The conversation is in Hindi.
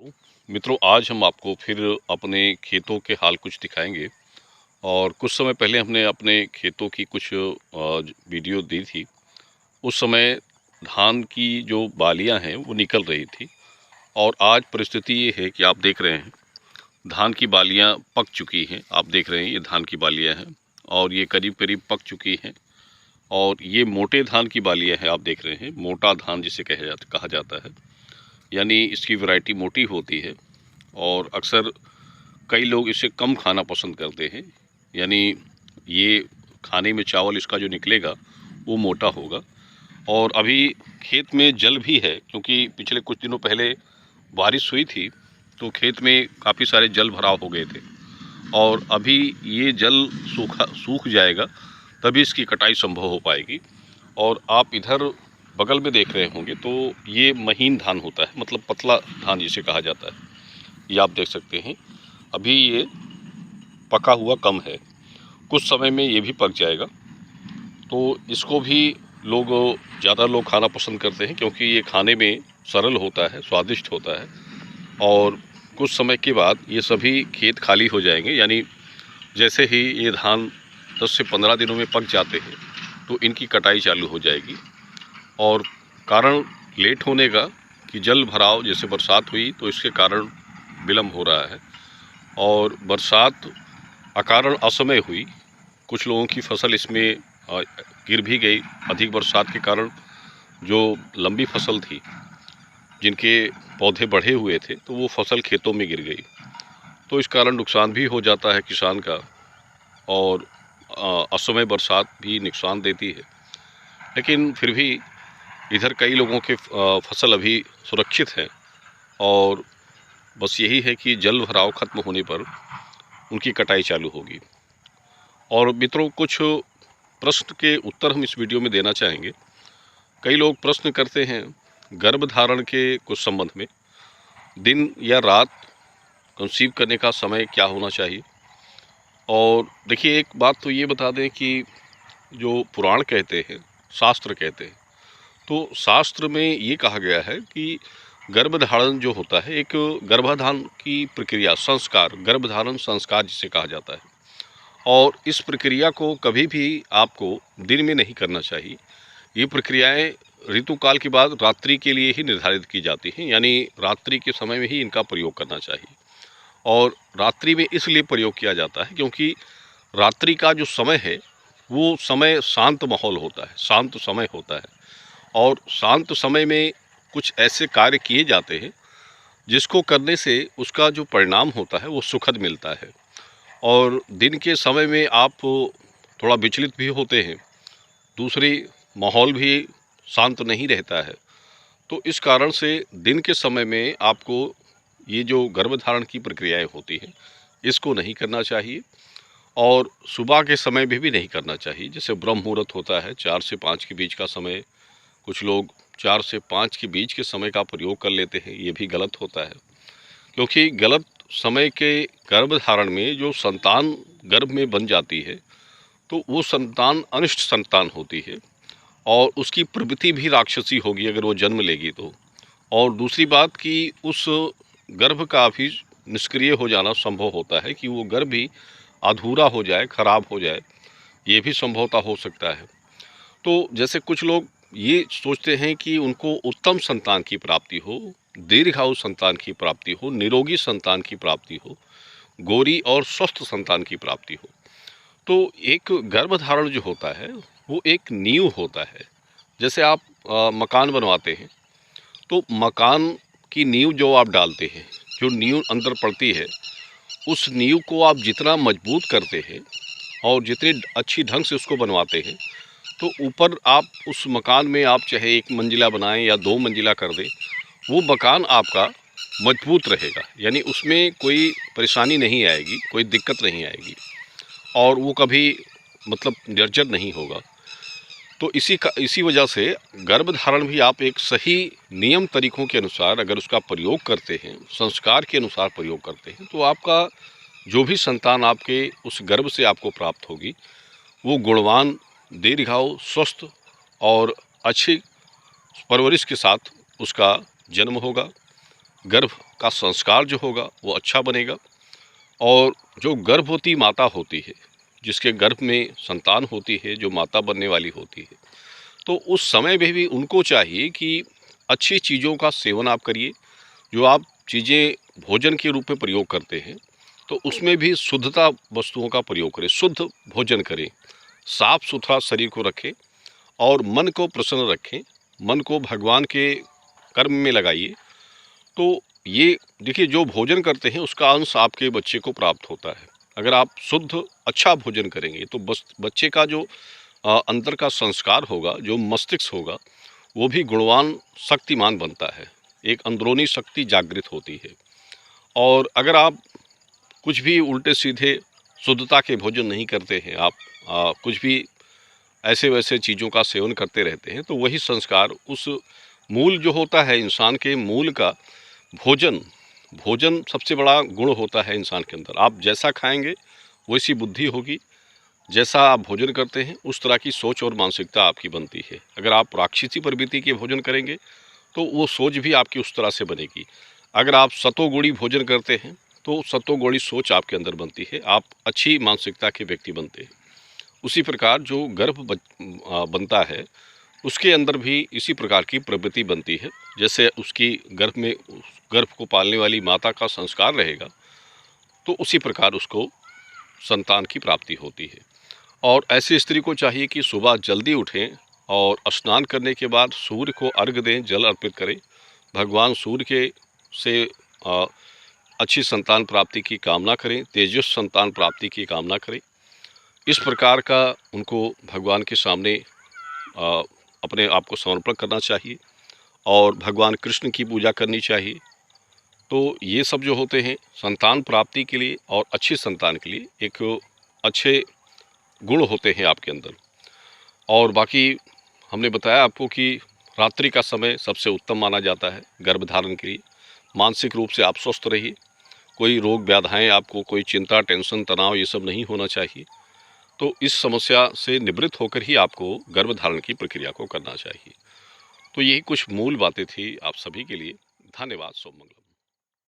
मित्रों, आज हम आपको फिर अपने खेतों के हाल कुछ दिखाएंगे। और कुछ समय पहले हमने अपने खेतों की कुछ वीडियो दी थी। उस समय धान की जो बालियां हैं वो निकल रही थी। और आज परिस्थिति ये है कि आप देख रहे हैं धान की बालियां पक चुकी हैं। आप देख रहे हैं ये धान की बालियां हैं और ये करीब करीब पक चुकी हैं। और ये मोटे धान की बालियां हैं। आप देख रहे हैं मोटा धान जिसे कहा जाता है, यानी इसकी वैरायटी मोटी होती है। और अक्सर कई लोग इसे कम खाना पसंद करते हैं, यानी ये खाने में चावल इसका जो निकलेगा वो मोटा होगा। और अभी खेत में जल भी है, क्योंकि पिछले कुछ दिनों पहले बारिश हुई थी तो खेत में काफ़ी सारे जल भराव हो गए थे। और अभी ये जल सूख जाएगा तभी इसकी कटाई संभव हो पाएगी। और आप इधर बगल में देख रहे होंगे तो ये महीन धान होता है, मतलब पतला धान जिसे कहा जाता है। ये आप देख सकते हैं अभी ये पका हुआ कम है, कुछ समय में ये भी पक जाएगा। तो इसको भी लोग ज़्यादा लोग खाना पसंद करते हैं, क्योंकि ये खाने में सरल होता है, स्वादिष्ट होता है। और कुछ समय के बाद ये सभी खेत खाली हो जाएंगे, यानी जैसे ही ये धान 10 से 15 दिनों में पक जाते हैं तो इनकी कटाई चालू हो जाएगी। और कारण लेट होने का कि जल भराव, जैसे बरसात हुई तो इसके कारण विलम्ब हो रहा है। और बरसात अकारण असमय हुई, कुछ लोगों की फसल इसमें गिर भी गई। अधिक बरसात के कारण जो लंबी फसल थी, जिनके पौधे बढ़े हुए थे, तो वो फसल खेतों में गिर गई। तो इस कारण नुकसान भी हो जाता है किसान का। और असमय बरसात भी नुकसान देती है। लेकिन फिर भी इधर कई लोगों के फसल अभी सुरक्षित है। और बस यही है कि जल भराव खत्म होने पर उनकी कटाई चालू होगी। और मित्रों, कुछ प्रश्न के उत्तर हम इस वीडियो में देना चाहेंगे। कई लोग प्रश्न करते हैं गर्भधारण के कुछ संबंध में, दिन या रात कंसीव करने का समय क्या होना चाहिए। और देखिए, एक बात तो ये बता दें कि जो पुराण कहते हैं, शास्त्र कहते हैं, तो शास्त्र में ये कहा गया है कि गर्भधारण जो होता है, एक गर्भाधान की प्रक्रिया, संस्कार, गर्भधारण संस्कार जिसे कहा जाता है। और इस प्रक्रिया को कभी भी आपको दिन में नहीं करना चाहिए। ये प्रक्रियाएं ऋतुकाल के बाद रात्रि के लिए ही निर्धारित की जाती हैं, यानी रात्रि के समय में ही इनका प्रयोग करना चाहिए। और रात्रि में इसलिए प्रयोग किया जाता है क्योंकि रात्रि का जो समय है वो समय शांत माहौल होता है, शांत समय होता है। और शांत समय में कुछ ऐसे कार्य किए जाते हैं जिसको करने से उसका जो परिणाम होता है वो सुखद मिलता है। और दिन के समय में आप थोड़ा विचलित भी होते हैं, दूसरी माहौल भी शांत नहीं रहता है। तो इस कारण से दिन के समय में आपको ये जो गर्भधारण की प्रक्रियाएं होती हैं इसको नहीं करना चाहिए। और सुबह के समय में भी नहीं करना चाहिए। जैसे ब्रह्म मुहूर्त होता है 4 से 5 के बीच का समय, कुछ लोग 4 से 5 के बीच के समय का प्रयोग कर लेते हैं, ये भी गलत होता है। क्योंकि गलत समय के गर्भधारण में जो संतान गर्भ में बन जाती है तो वो संतान अनिष्ट संतान होती है और उसकी प्रवृत्ति भी राक्षसी होगी अगर वो जन्म लेगी तो। और दूसरी बात कि उस गर्भ का भी निष्क्रिय हो जाना संभव होता है, कि वो गर्भ भी अधूरा हो जाए, खराब हो जाए, ये भी संभवतः हो सकता है। तो जैसे कुछ लोग ये सोचते हैं कि उनको उत्तम संतान की प्राप्ति हो, दीर्घायु संतान की प्राप्ति हो, निरोगी संतान की प्राप्ति हो, गोरी और स्वस्थ संतान की प्राप्ति हो। तो एक गर्भधारण जो होता है वो एक नींव होता है। जैसे आप मकान बनवाते हैं तो मकान की नींव जो आप डालते हैं, जो नींव अंदर पड़ती है, उस नींव को आप जितना मजबूत करते हैं और जितने अच्छी ढंग से उसको बनवाते हैं, तो ऊपर आप उस मकान में आप चाहे 1 मंजिला बनाएं या 2 मंजिला कर दें, वो मकान आपका मजबूत रहेगा, यानी उसमें कोई परेशानी नहीं आएगी, कोई दिक्कत नहीं आएगी और वो कभी मतलब जर्जर नहीं होगा। तो इसी वजह से गर्भधारण भी आप एक सही नियम तरीकों के अनुसार अगर उसका प्रयोग करते हैं, संस्कार के अनुसार प्रयोग करते हैं, तो आपका जो भी संतान आपके उस गर्भ से आपको प्राप्त होगी वो गुणवान, दीर्घायु, स्वस्थ और अच्छी परवरिश के साथ उसका जन्म होगा। गर्भ का संस्कार जो होगा वो अच्छा बनेगा। और जो गर्भवती माता होती है, जिसके गर्भ में संतान होती है, जो माता बनने वाली होती है, तो उस समय में भी उनको चाहिए कि अच्छी चीज़ों का सेवन आप करिए। जो आप चीज़ें भोजन के रूप में प्रयोग करते हैं, तो उसमें भी शुद्धता वस्तुओं का प्रयोग करें, शुद्ध भोजन करें, साफ सुथरा शरीर को रखें और मन को प्रसन्न रखें, मन को भगवान के कर्म में लगाइए। तो ये देखिए, जो भोजन करते हैं उसका अंश आपके बच्चे को प्राप्त होता है। अगर आप शुद्ध अच्छा भोजन करेंगे तो बस बच्चे का जो अंदर का संस्कार होगा, जो मस्तिष्क होगा, वो भी गुणवान शक्तिमान बनता है। एक अंदरूनी शक्ति जागृत होती है। और अगर आप कुछ भी उल्टे सीधे शुद्धता के भोजन नहीं करते हैं, आप कुछ भी ऐसे वैसे चीज़ों का सेवन करते रहते हैं, तो वही संस्कार उस मूल जो होता है इंसान के मूल का भोजन, भोजन सबसे बड़ा गुण होता है इंसान के अंदर। आप जैसा खाएंगे वैसी बुद्धि होगी, जैसा आप भोजन करते हैं उस तरह की सोच और मानसिकता आपकी बनती है। अगर आप राक्षसी प्रवृत्ति के भोजन करेंगे तो वो सोच भी आपकी उस तरह से बनेगी। अगर आप सतोगुणी भोजन करते हैं तो सतोगुणी सोच आपके अंदर बनती है, आप अच्छी मानसिकता के व्यक्ति बनते हैं। उसी प्रकार जो बनता है उसके अंदर भी इसी प्रकार की प्रवृत्ति बनती है। जैसे उसकी गर्भ में उस गर्भ को पालने वाली माता का संस्कार रहेगा, तो उसी प्रकार उसको संतान की प्राप्ति होती है। और ऐसी स्त्री को चाहिए कि सुबह जल्दी उठें और स्नान करने के बाद सूर्य को अर्घ्य दें, जल अर्पित करें। भगवान सूर्य के से अ, अच्छी संतान प्राप्ति की कामना करें, तेजस्वी संतान प्राप्ति की कामना करें। इस प्रकार का उनको भगवान के सामने अ, अपने आप को समर्पण करना चाहिए और भगवान कृष्ण की पूजा करनी चाहिए। तो ये सब जो होते हैं संतान प्राप्ति के लिए और अच्छी संतान के लिए एक अच्छे गुण होते हैं आपके अंदर। और बाकी हमने बताया आपको कि रात्रि का समय सबसे उत्तम माना जाता है गर्भधारण के लिए। मानसिक रूप से आप स्वस्थ रहिए, कोई रोग व्याधियाँ आपको, कोई चिंता, टेंशन, तनाव ये सब नहीं होना चाहिए। तो इस समस्या से निवृत्त होकर ही आपको गर्भधारण की प्रक्रिया को करना चाहिए। तो यही कुछ मूल बातें थी आप सभी के लिए। धन्यवाद। शुभ मंगल।